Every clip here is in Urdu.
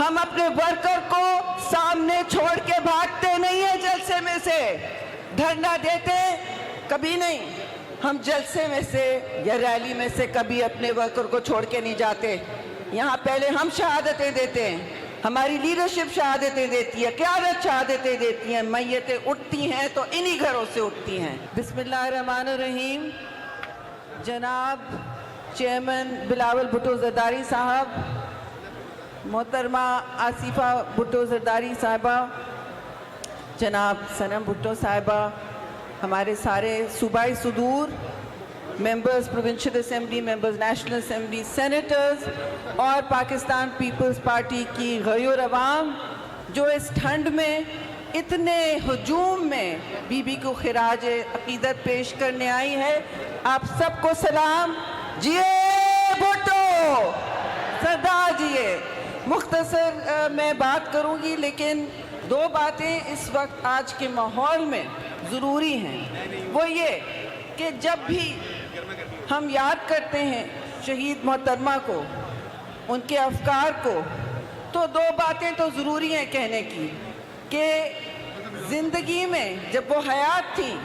ہم اپنے ورکر کو سامنے چھوڑ کے بھاگتے نہیں ہیں جلسے میں سے، دھرنا دیتے کبھی نہیں. ہم جلسے میں سے یا ریلی میں سے کبھی اپنے ورکر کو چھوڑ کے نہیں جاتے. یہاں پہلے ہم شہادتیں دیتے ہیں، ہماری لیڈرشپ شہادتیں دیتی ہے، قیادت شہادتیں دیتی ہیں. میتیں اٹھتی ہیں تو انہی گھروں سے اٹھتی ہیں. بسم اللہ الرحمن الرحیم. جناب چیئرمین بلاول بھٹو زرداری صاحب، محترمہ آصفہ بھٹو زرداری صاحبہ، جناب صنم بھٹو صاحبہ، ہمارے سارے صوبائی صدور، members provincial assembly, members national assembly, senators اور پاکستان پیپلز پارٹی کی غیور عوام جو اس ٹھنڈ میں اتنے ہجوم میں بی بی کو خراج عقیدت پیش کرنے آئی ہے، آپ سب کو سلام. جیے بھٹو، سردار جیے. مختصر میں بات کروں گی، لیکن دو باتیں اس وقت آج کے ماحول میں ضروری ہیں. وہ یہ کہ جب بھی ہم یاد کرتے ہیں شہید محترمہ کو، ان کے افکار کو، تو دو باتیں تو ضروری ہیں کہنے کی کہ زندگی میں جب وہ حیات تھی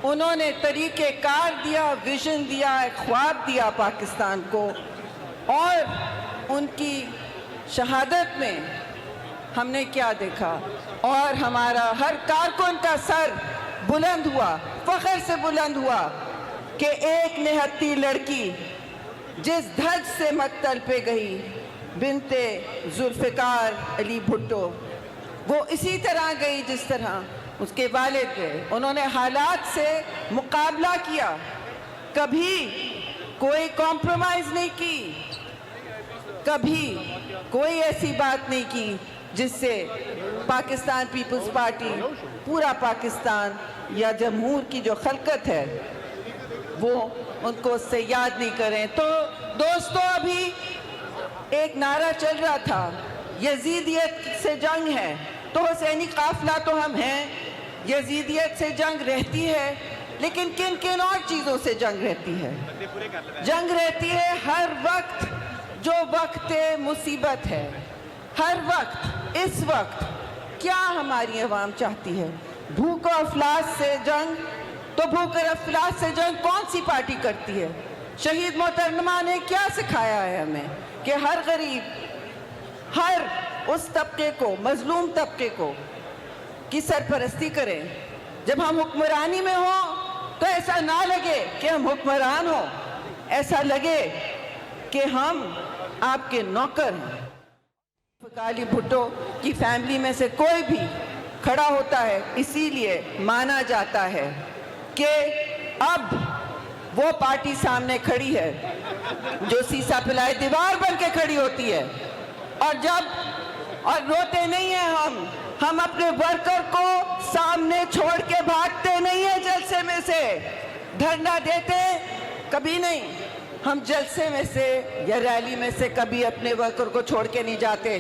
انہوں نے طریقہ کار دیا، ویژن دیا، ایک خواب دیا پاکستان کو، اور ان کی شہادت میں ہم نے کیا دیکھا. اور ہمارا ہر کارکن کا سر بلند ہوا، فخر سے بلند ہوا کہ ایک نہتی لڑکی جس دھج سے مقتل پہ گئی، بنت ذوالفقار علی بھٹو، وہ اسی طرح گئی جس طرح اس کے والد گئے. انہوں نے حالات سے مقابلہ کیا، کبھی کوئی کمپرومائز نہیں کی، کبھی کوئی ایسی بات نہیں کی جس سے پاکستان پیپلز پارٹی، پورا پاکستان یا جمہور کی جو خلقت ہے وہ ان کو اس سے یاد نہیں کریں. تو دوستو، ابھی ایک نعرہ چل رہا تھا یزیدیت سے جنگ ہے، تو حسینی قافلہ تو ہم ہیں. یزیدیت سے جنگ رہتی ہے، لیکن کن کن اور چیزوں سے جنگ رہتی ہے؟ جنگ رہتی ہے ہر وقت جو وقت مصیبت ہے. ہر وقت، اس وقت کیا ہماری عوام چاہتی ہے؟ بھوک و افلاس سے جنگ. تو بھوک اور افلاس سے جنگ کون سی پارٹی کرتی ہے؟ شہید محترمہ نے کیا سکھایا ہے ہمیں کہ ہر غریب، ہر اس طبقے کو، مظلوم طبقے کو کی سرپرستی کریں. جب ہم حکمرانی میں ہوں تو ایسا نہ لگے کہ ہم حکمران ہوں، ایسا لگے کہ ہم آپ کے نوکر ہیں. علی بھٹو کی فیملی میں سے کوئی بھی کھڑا ہوتا ہے اسی لیے مانا جاتا ہے کہ اب وہ پارٹی سامنے کھڑی ہے جو سیسا پلائے دیوار بن کے کھڑی ہوتی ہے. اور روتے نہیں ہیں ہم اپنے ورکر کو سامنے چھوڑ کے بھاگتے نہیں ہیں جلسے میں سے، دھرنا دیتے کبھی نہیں. ہم جلسے میں سے یا ریلی میں سے کبھی اپنے ورکر کو چھوڑ کے نہیں جاتے.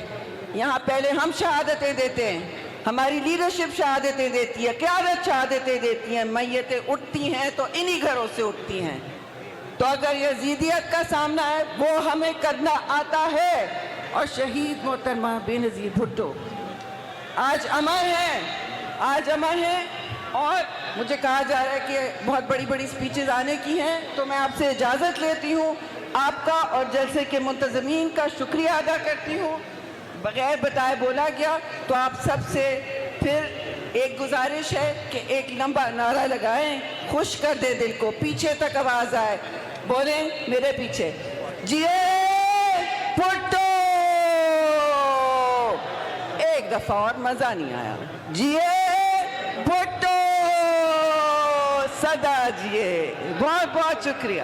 یہاں پہلے ہم شہادتیں دیتے ہیں، ہماری لیڈرشپ شہادتیں دیتی ہے، قیادت شہادتیں دیتی ہیں. میتیں اٹھتی ہیں تو انہی گھروں سے اٹھتی ہیں. تو اگر یزیدیت کا سامنا ہے وہ ہمیں کرنا آتا ہے. اور شہید محترمہ بے نظیر بھٹو آج امر ہیں، آج امر ہیں. اور مجھے کہا جا رہا ہے کہ بہت بڑی بڑی سپیچز آنے کی ہیں، تو میں آپ سے اجازت لیتی ہوں. آپ کا اور جلسے کے منتظمین کا شکریہ ادا کرتی ہوں. بغیر بتائے بولا گیا، تو آپ سب سے پھر ایک گزارش ہے کہ ایک لمبا نعرہ لگائیں، خوش کر دے دل کو، پیچھے تک آواز آئے. بولیں میرے پیچھے، جیے بھٹو. ایک دفعہ اور مزہ نہیں آیا. جیے بھٹو، صدا جیے. بہت بہت شکریہ.